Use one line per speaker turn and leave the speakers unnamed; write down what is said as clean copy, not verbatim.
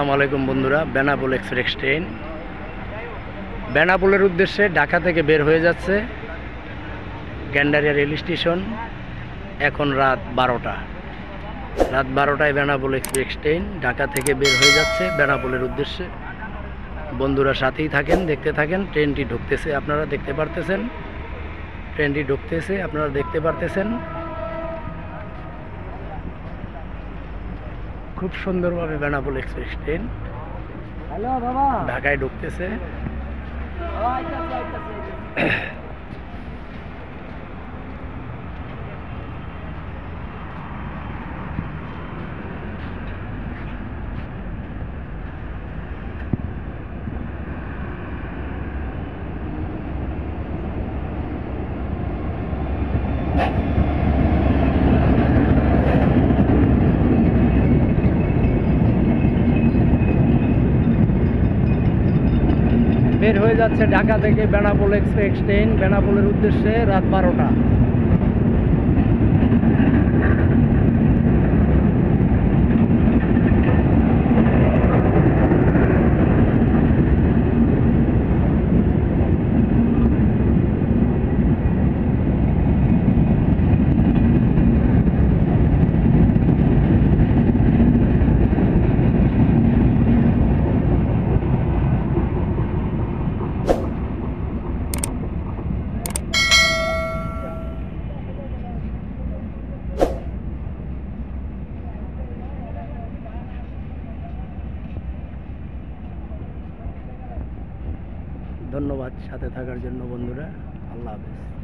আসসালামু আলাইকুম বন্ধুরা। বেনাপোল এক্সপ্রেস ট্রেন বেনাপোলের উদ্দেশ্যে ঢাকা থেকে বের হয়ে যাচ্ছে। Gendaria rail station. এখন রাত 12টা। রাত 12টায় বেনাপোল এক্সপ্রেস ট্রেন ঢাকা থেকে বের হয়ে যাচ্ছে বেনাপোলের উদ্দেশ্যে। বন্ধুরা সাথেই থাকেন, দেখতে থাকেন। ট্রেনটি ঢুকতেছে, আপনারা দেখতে পারতেছেন। ট্রেনটি ঢুকতেছে, আপনারা দেখতে পারতেছেন। খুব সুন্দরভাবে বেনাপোল এক্সপ্রেস ট্রেন ঢাকায় ঢুকতেছে। বের হয়ে যাচ্ছে ঢাকা থেকে বেনাপোল এক্সপ্রেস ট্রেন বেনাপোলের উদ্দেশ্যে রাত 12টা। ধন্যবাদ সাথে থাকার জন্য বন্ধুরা। আল্লাহ হাফেজ।